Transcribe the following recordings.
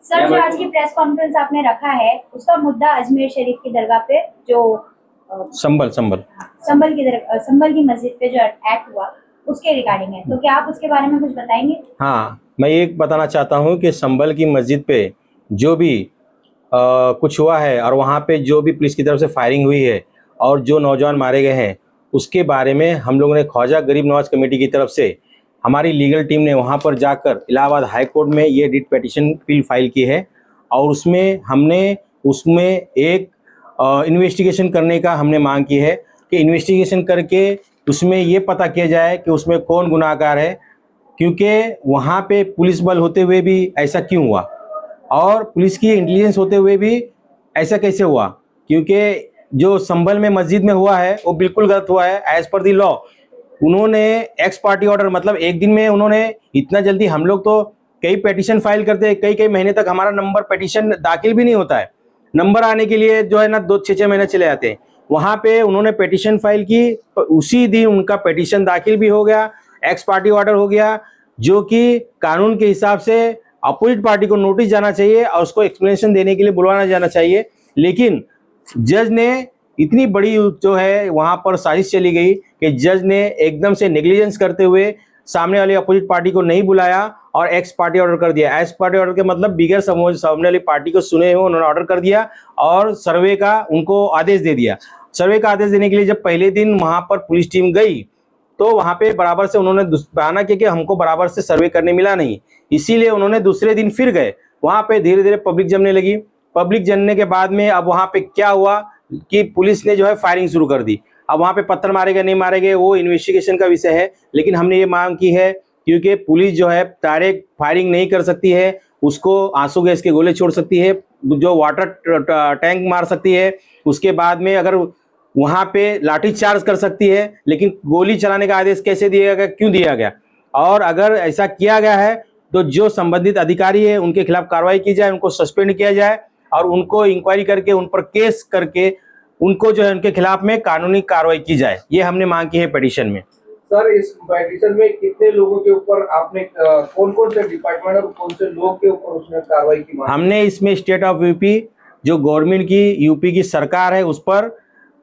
Sir, जो आज की प्रेस कॉन्फ्रेंस आपने रखा है उसका मुद्दा अजमेर शरीफ की दरगाह पे जो संभल की मस्जिद पे जो अटैक हुआ उसके रिगार्डिंग है, तो क्या आप उसके बारे में कुछ बताएंगे? हाँ, मैं ये बताना चाहता हूँ कि संभल की मस्जिद पे जो भी कुछ हुआ है और वहाँ पे जो भी पुलिस की तरफ से फायरिंग हुई है और जो नौजवान मारे गए हैं उसके बारे में हम लोगों ने ख्वाजा गरीब नवाज कमेटी की तरफ से हमारी लीगल टीम ने वहाँ पर जाकर इलाहाबाद हाई कोर्ट में ये रिट पिटीशन फाइल की है और उसमें एक इन्वेस्टिगेशन करने का हमने मांग की है कि इन्वेस्टिगेशन करके उसमें ये पता किया जाए कि उसमें कौन गुनाहगार है, क्योंकि वहाँ पे पुलिस बल होते हुए भी ऐसा क्यों हुआ और पुलिस की इंटेलिजेंस होते हुए भी ऐसा कैसे हुआ, क्योंकि जो संभल में मस्जिद में हुआ है वो बिल्कुल गलत हुआ है एज पर दी लॉ। उन्होंने एक्स पार्टी ऑर्डर, मतलब एक दिन में उन्होंने इतना जल्दी, हम लोग तो कई पिटीशन फाइल करते हैं, कई महीने तक हमारा नंबर पिटीशन दाखिल भी नहीं होता है, नंबर आने के लिए जो है ना 2-6 महीने चले जाते हैं। वहाँ पे उन्होंने पिटीशन फाइल की, उसी दिन उनका पिटीशन दाखिल भी हो गया, एक्स पार्टी ऑर्डर हो गया, जो कि कानून के हिसाब से अपोजिट पार्टी को नोटिस जाना चाहिए और उसको एक्सप्लेनेशन देने के लिए बुलवाना जाना चाहिए। लेकिन जज ने इतनी बड़ी जो है वहाँ पर साजिश चली गई कि जज ने एकदम से नेग्लिजेंस करते हुए सामने वाली अपोजिट पार्टी को नहीं बुलाया और एक्स पार्टी ऑर्डर कर दिया। एक्स पार्टी ऑर्डर के मतलब बिगर सामने वाली पार्टी को सुने हुए उन्होंने ऑर्डर कर दिया और सर्वे का उनको आदेश दे दिया। सर्वे का आदेश देने के लिए जब पहले दिन वहाँ पर पुलिस टीम गई तो वहाँ पे बराबर से उन्होंने बहाना किया कि हमको बराबर से सर्वे करने मिला नहीं, इसीलिए उन्होंने दूसरे दिन फिर गए। वहाँ पे धीरे धीरे पब्लिक जमने लगी। पब्लिक जमने के बाद में अब वहाँ पे क्या हुआ कि पुलिस ने जो है फायरिंग शुरू कर दी। अब वहाँ पे पत्थर मारे गए नहीं मारे गए वो इन्वेस्टिगेशन का विषय है, लेकिन हमने ये मांग की है क्योंकि पुलिस जो है डायरेक्ट फायरिंग नहीं कर सकती है, उसको आंसू गैस के गोले छोड़ सकती है, जो वाटर टैंक मार सकती है, उसके बाद में अगर वहाँ पे लाठी चार्ज कर सकती है, लेकिन गोली चलाने का आदेश कैसे दिया गया, क्यों दिया गया? और अगर ऐसा किया गया है तो जो संबंधित अधिकारी है उनके खिलाफ कार्रवाई की जाए, उनको सस्पेंड किया जाए और उनको इंक्वायरी करके उन पर केस करके उनको जो है उनके खिलाफ में कानूनी कार्रवाई की जाए। ये हमने मांग की है पिटीशन में। सर, इस पिटीशन में कितने लोगों के ऊपर आपने कौन-कौन से डिपार्टमेंट और कौन से लोग के ऊपर उसने कार्रवाई की? हमने इसमें स्टेट ऑफ यूपी, जो गवर्नमेंट की यूपी की सरकार है उस पर,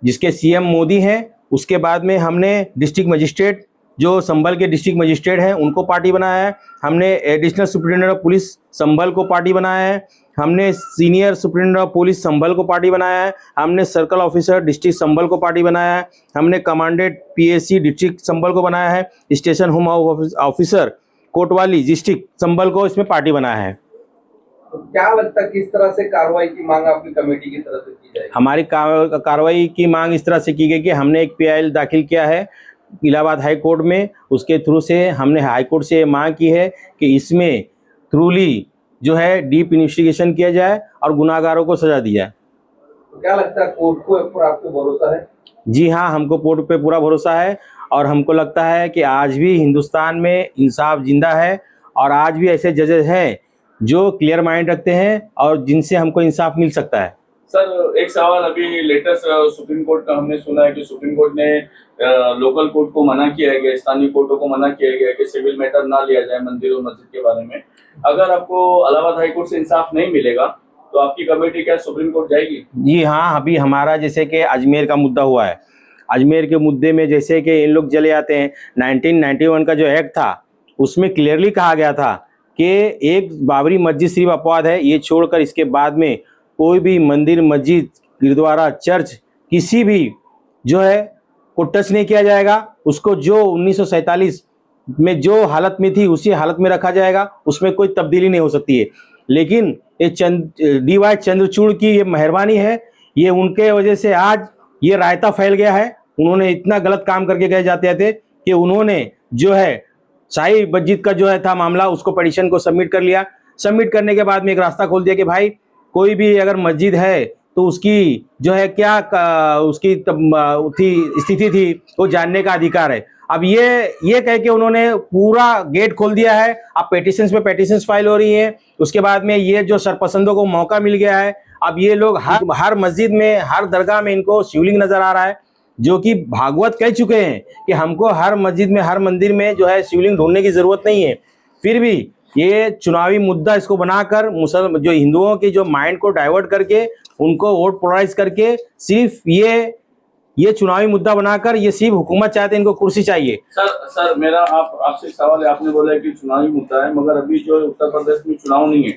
जिसके सीएम मोदी हैं, उसके बाद में हमने डिस्ट्रिक्ट मजिस्ट्रेट, जो संभल के डिस्ट्रिक्ट मजिस्ट्रेट हैं उनको पार्टी बनाया है, हमने एडिशनल सुप्रिटेंडेंट ऑफ पुलिस संभल को पार्टी बनाया है, हमने सीनियर सुप्रिटेंडेंट ऑफ पुलिस संभल को पार्टी बनाया है, हमने सर्कल ऑफिसर डिस्ट्रिक्ट संभल को पार्टी बनाया है, हमने कमांडेंट पीएससी डिस्ट्रिक्ट संभल को बनाया है, स्टेशन होम ऑफिसर कोतवाली डिस्ट्रिक्ट संभल को इसमें पार्टी बनाया है। तो क्या लगता है किस तरह से कार्रवाई की मांग आपकी कमेटी की तरफ से की जाएगी? हमारी कार्रवाई की मांग इस तरह से की गई कि हमने एक पीआईएल दाखिल किया है इलाहाबाद हाई कोर्ट में, उसके थ्रू से हमने हाई कोर्ट से मांग की है कि इसमें थ्रूली जो है डीप इन्वेस्टिगेशन किया जाए और गुनाहगारों को सजा दी जाए। तो क्या लगता है कोर्ट को ऊपर आपको भरोसा है? जी हाँ, हमको कोर्ट पे पूरा भरोसा है और हमको लगता है कि आज भी हिंदुस्तान में इंसाफ जिंदा है और आज भी ऐसे जजेस हैं जो क्लियर माइंड रखते हैं और जिनसे हमको इंसाफ मिल सकता है। सर, एक सवाल, अभी लेटेस्ट सुप्रीम कोर्ट का हमने सुना है कि सुप्रीम कोर्ट ने लोकल कोर्ट को मना किया गया, स्थानीय कोर्टों को मना किया गया कि सिविल मैटर ना लिया जाए मंदिर और मस्जिद के बारे में। अगर आपको इलाहाबाद हाई कोर्ट से इंसाफ नहीं मिलेगा तो आपकी कमेटी क्या सुप्रीम कोर्ट जाएगी? जी हाँ, अभी हमारा जैसे कि अजमेर का मुद्दा हुआ है, अजमेर के मुद्दे में जैसे कि इन लोग चले जाते हैं, 1991 का जो एक्ट था उसमें क्लियरली कहा गया था कि एक बाबरी मस्जिद सिर्फ अपवाद है, ये छोड़कर इसके बाद में कोई भी मंदिर, मस्जिद, गुरुद्वारा, चर्च किसी भी जो है को टच नहीं किया जाएगा। उसको जो 1947 में जो हालत में थी उसी हालत में रखा जाएगा, उसमें कोई तब्दीली नहीं हो सकती है। लेकिन ये DY चंद्रचूड़ की ये मेहरबानी है, ये उनके वजह से आज ये रायता फैल गया है। उन्होंने इतना गलत काम करके गए जाते थे कि उन्होंने जो है शाही मस्जिद का जो है था मामला, उसको पिटीशन को सबमिट कर लिया। सबमिट करने के बाद में एक रास्ता खोल दिया कि भाई कोई भी अगर मस्जिद है तो उसकी जो है क्या उसकी स्थिति थी वो जानने का अधिकार है। अब ये कह के उन्होंने पूरा गेट खोल दिया है। अब पेटिशंस पे पेटिशंस फाइल हो रही हैं। उसके बाद में ये जो सरपसंदों को मौका मिल गया है, अब ये लोग हर मस्जिद में, हर दरगाह में इनको शिवलिंग नजर आ रहा है, जो कि भागवत कह चुके हैं कि हमको हर मस्जिद में, हर मंदिर में जो है शिवलिंग ढूंढने की जरूरत नहीं है। फिर भी ये चुनावी मुद्दा इसको बनाकर मुसल जो हिंदुओं के जो माइंड को डाइवर्ट करके उनको वोट पोलराइज करके सिर्फ ये चुनावी मुद्दा बनाकर ये सिर्फ हुकूमत चाहते हैं, इनको कुर्सी चाहिए। सर मेरा आपसे सवाल है, आपने बोला है कि चुनावी मुद्दा है, मगर अभी जो उत्तर प्रदेश में चुनाव नहीं है,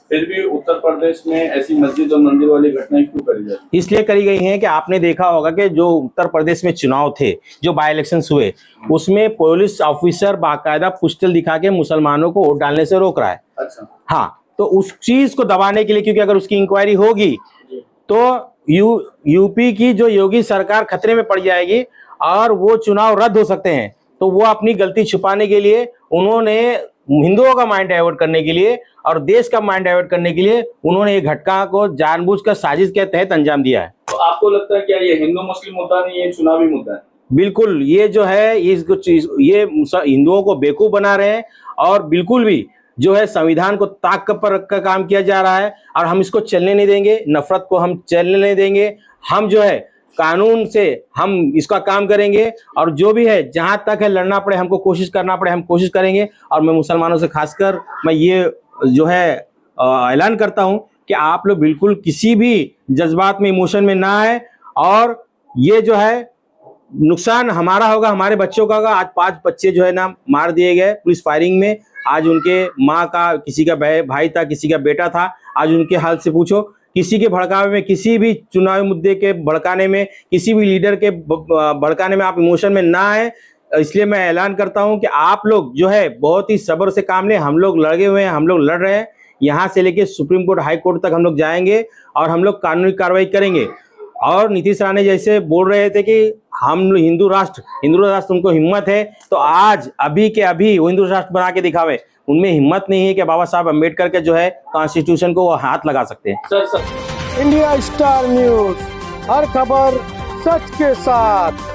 फिर भी उत्तर प्रदेश में ऐसी मस्जिद और मंदिर वाली घटनाएं क्यों करी जाती? इसलिए करी गई हैं कि आपने देखा होगा कि जो उत्तर प्रदेश में चुनाव थे, जो बाई इलेक्शंस हुए, उसमें पुलिस ऑफिसर बाकायदा पुस्टल दिखा के मुसलमानों को वोट डालने से रोक रहा है। अच्छा, हाँ, तो उस चीज को दबाने के लिए, क्योंकि अगर उसकी इंक्वायरी होगी तो यूपी की जो योगी सरकार खतरे में पड़ जाएगी और वो चुनाव रद्द हो सकते हैं। तो वो अपनी गलती छुपाने के लिए उन्होंने हिंदुओं का माइंड डाइवर्ट करने के लिए और देश का माइंड डाइवर्ट करने के लिए उन्होंने ये घटना को जानबूझकर साजिश के तहत अंजाम दिया है। तो आपको लगता है क्या ये हिंदू मुस्लिम मुद्दा नहीं, ये चुनावी मुद्दा है? बिल्कुल, ये जो है ये हिंदुओं को बेवकूफ बना रहे हैं और बिल्कुल भी जो है संविधान को ताक पर रखकर काम किया जा रहा है और हम इसको चलने नहीं देंगे, नफरत को हम चलने नहीं देंगे। हम जो है कानून से हम इसका काम करेंगे और जो भी है जहां तक है लड़ना पड़े, हमको कोशिश करना पड़े, हम कोशिश करेंगे। और मैं मुसलमानों से खासकर मैं ये जो है ऐलान करता हूं कि आप लोग बिल्कुल किसी भी जज्बात में, इमोशन में ना आए और ये जो है नुकसान हमारा होगा, हमारे बच्चों का होगा। आज 5 बच्चे जो है ना मार दिए गए पुलिस फायरिंग में। आज उनके माँ का, किसी का भाई था, किसी का बेटा था। आज उनके हाल से पूछो। किसी के भड़कावे में, किसी भी चुनावी मुद्दे के भड़काने में, किसी भी लीडर के भड़काने में आप इमोशन में ना आए। इसलिए मैं ऐलान करता हूं कि आप लोग जो है बहुत ही सब्र से काम लें। हम लोग लगे हुए हैं, हम लोग लड़ रहे हैं। यहाँ से लेके सुप्रीम कोर्ट, हाई कोर्ट तक हम लोग जाएंगे और हम लोग कानूनी कार्रवाई करेंगे। और नीतीश राणे जैसे बोल रहे थे कि हम हिंदू राष्ट्र उनको हिम्मत है, तो आज अभी के अभी वो हिंदू राष्ट्र बना के दिखावे। उनमें हिम्मत नहीं है कि बाबा साहब अम्बेडकर के जो है कॉन्स्टिट्यूशन को वो हाथ लगा सकते हैं। सर इंडिया स्टार न्यूज, हर खबर सच के साथ।